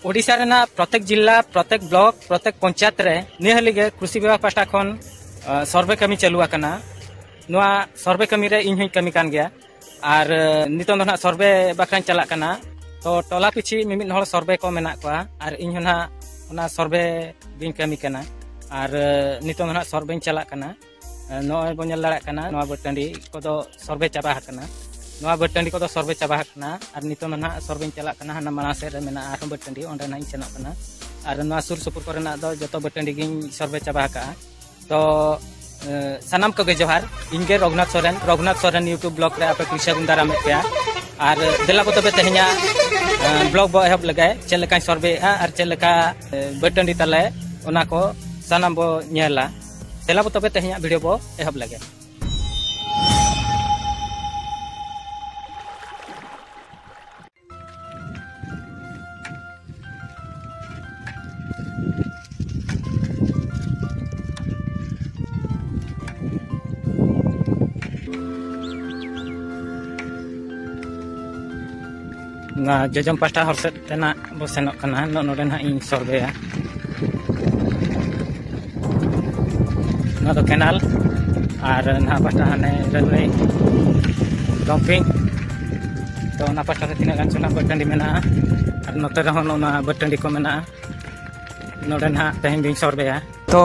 ओडिशा रेना प्रत्येक जिला प्रत्येक ब्लॉक प्रत्येक पंचायत रे निहलिगे कृषि विभाग पास्टा खन सर्वे कमी चालू आकना नोआ सर्वे कमी रे इन हई कमी कान गया और नितों ना सर्वे बाखरान चला कना तो टोला पिछी मिमिद हर सर्वे को मेना को और इन ना ओना सर्वे बिन कमी कना और नितों ना सर्वे चला कना नोय बन लड़ा कना नोआ बटंडी को दो सर्वे चाबा कना नोआ बटंडी को दो सर्वे चाबा कना और नितों ना सर्वे चला कना हना मानासे रे मेना आर बटंडी ओंडे ना चना कना और नोआ सुर सुपुर करना दो जतो बटंडी गिन सर्वे चाबा का तो सनाम को जोहार इनके रघुनाथ सोरेन यूट्यूब ब्लॉग रे आपे कुछ दारा में पे और दिला को तबे तेहना ब्लॉग बो एहब लगाए चेलका सर्वे और चेलका बटंडी तले ओना को सनाम बो नेला दिला को तबे तेहना वीडियो बो एहब लगे ना जजम पास्टा हर सेट तेना बो सेनक कना नोडे ना इन सर्वे ना तो केनाल और ना पास्टा हाने रेलवे डंपिंग तो ना पास्टा रे तिना गान सुना बटंडी मेना और नोते रहो ना बटंडी को मेना नोडे ना तेहन दिन सर्वे तो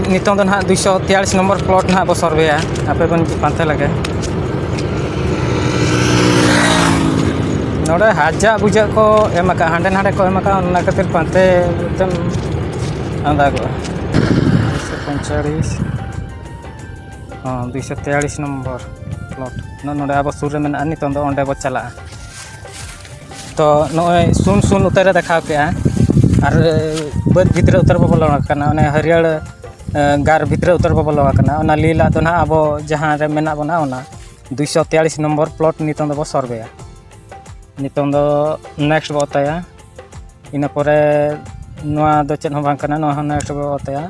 नितों दो ना 243 नंबर प्लॉट ना बो सर्वे आपे बन पांते लगे नोड़े हाजा बुझा को एमका हांडे नाडे को एमका ना खातिर पांते एकदम आंदा को 245 हां 243 नंबर प्लॉट नोड़े अब सुर में आनी तो ओंडे बो चला तो नोय सुन सुन उतर देखा के और बद भितर उतर बो बोलवा कना ओने हरियर गार भितर उतर बो बोलवा कना ओना लीला तो ना अब जहां रे मेना बना ओना 243 नंबर प्लॉट नितों दो सर्वे नितों दो नेक्स्ट बताया इन परे नोआ दो चेन हों बांकना नोआ नेक्स्ट बताया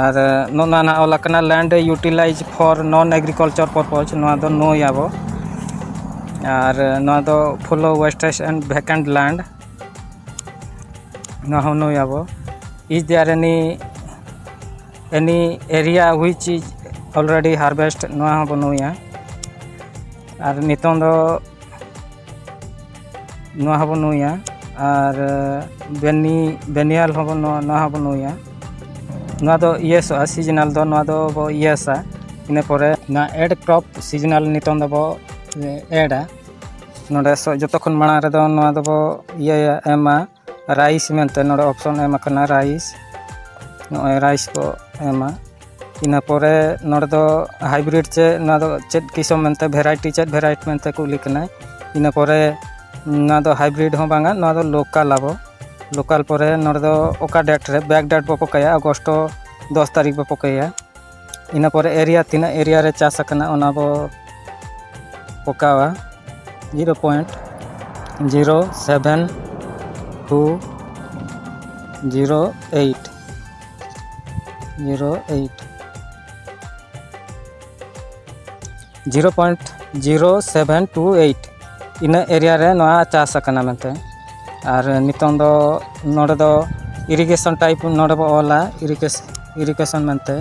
और नोना ना ओला कना land utilize for non agriculture purpose नोआ दो नो याबो और नोआ दो full wastage and vacant land नोआ हो नो याबो is there any area which is already harvest नोआ हो बनोया और नितों दो नोआ हबो नोया और बेनियाल हबो नोआ हबो नोया नोआ दो यस सीजनल दो नोआ दो बो यस इने परे ना एड क्रॉप सीजनल नितों दो बो एडा नोडे जतो खन माना रे दो नोआ दो बो ये एमा राइस मेनते नोडे ऑप्शन एमा कना राइस नोए राइस को एमा इना परे नोडे दो हाइब्रिड चे नोआ दो चेड किसम मेनते वेराइटी चेड वेराइटी मेनते को लिखना इना परे ना दो हाइब्रिड हो बांगा ना दो लोकल आबो लोकल परे नोडे दो ओका डेट रे बैक डेट बो पकाया अगस्त 10 तारीख बो पकाया इना परे एरिया तीना एरिया रे चास कना ओना बो पकावा 0.07208 0.0728 इन एरिया रे नोआ चास कना मेनते और नितों दो नोडे दो इरिगेशन टाइप नोडे बो ओला इरिगेशन मेनते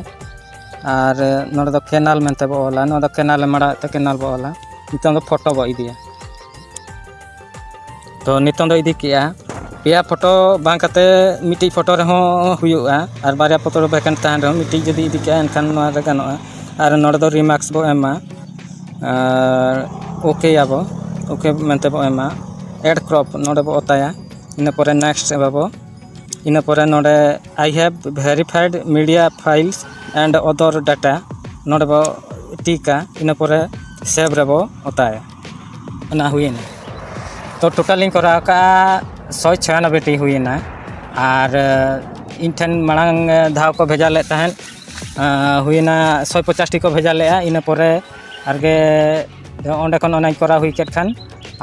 और नोडे दो केनाल मेनते बो ओला नोडे दो केनाल मड़ा ते केनाल बो ओला नितों दो फोटो बो इदिया तो नितों दो इदी किया पिया फोटो बांग कते मिटी फोटो रे हो हुयुआ और बारिया फोटो वैकेंट तान रे मिटी जदी इदी किया एनखान नोआ रे गानोआ और नोडे दो रिमार्क्स बो एमा ओके याबो ओके मेनते बो एमा एड क्रॉप नोडे बो बताया इन परे नेक्स्ट बाबो इन परे नोडे I have verified media files and other data नोडे बो टीका इन परे सेव रे बो बताया ना हुईना तो टोटल इन करा का 196 टी हुईना और इन ठन मांग धाव को भेजा ले तहन हुईना 150 टी को भेजा ले इन परे आरगे ओंडे खन ओना करा हुई केट खान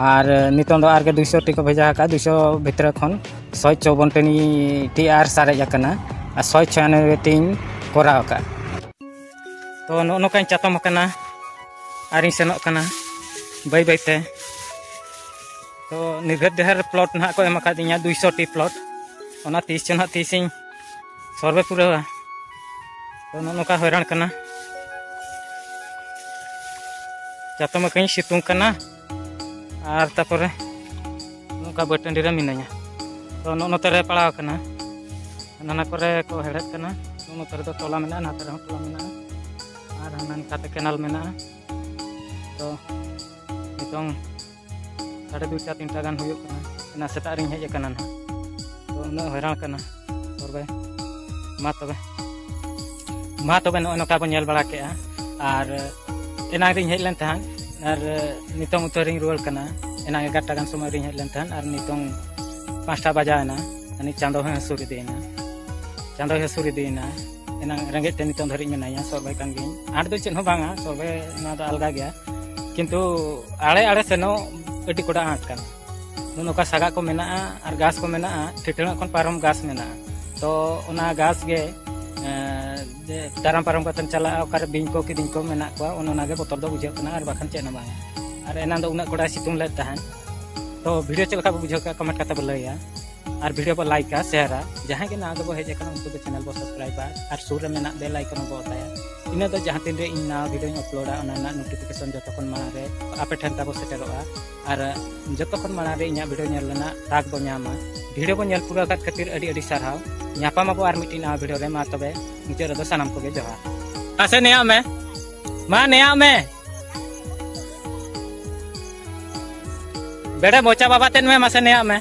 और नितों दो आरगे 200 टी को भेजा का 200 भितर खन 154 टी आर सारे जाकना और 196 टी करा का तो नोका चातम कना और सेनों कना बै बैते तो निर्घट देहर प्लॉट ना को एम 200 टी प्लॉट ओना तीस चो ना तीस सर्वे पूरा तो नौका हैरान करना जातो में कहीं सितुंग करना और तापर नौका बटंडी रे मिनाया तो नोते रे पड़ाव करना नाना करे को हेड़त करना नोते रे तो टोला मेना नाते रे टोला मेना और हाना काते केनाल मेना तो नितों 2:30 3टा गान हुयुग करना ना सेता रिं हेज करना तो उन हैरान करना सर्वे मा तबे नोका बन बड़ा के और एना रिं हेज लेन तहन और नितों उतरिं रुवाल करना एना 11टा गान समय रिं हेज लेन तहन और नितों 5टा बजाना अनि चांदो हसुर इदीना एना रेंगे ते नितों धरि मेनाया सर्वे कान गिन आठ दो चेन हो बांगा सर्वे ना दा अलगा गया किंतु आड़े आड़े सेनो अड्डी कोड़ा आट कान नोका सागा को मेना और गास को मेना ठिठड़ा खन पारम गास मेना तो ओना गास गे ताराम पारम कतन चला ओकर बिंग को किदिंग को मेना को ओना गे बोतल दो बुझे कना और बाखन चेन बांगा और एना दो उना कोड़ा सितुंग ले तहन तो वीडियो चलका बुझे का कमेंट करते बोलैया और वीडियो पर लाइक का शेयर जहां के ना दो हेज कना उनको तो चैनल को सब्सक्राइब और सुर रे मेना बेल आइकन को बताया इना तो जहां तीन रे इन ना वीडियो अपलोडा ओना ना नोटिफिकेशन जतो खन माना रे आपे ठन ताबो सेटरोआ और जतो खन माना रे इना वीडियो नेल लेना ताक बो न्यामा वीडियो को नेल पूरा का खातिर अडी अडी साराव न्यापा माबो आर मिटिन आ वीडियो रे मा तबे मुझे रे सनम को गे जोहार आसे नेया में बेड़े मोचा बाबा तेन में मासे नेया में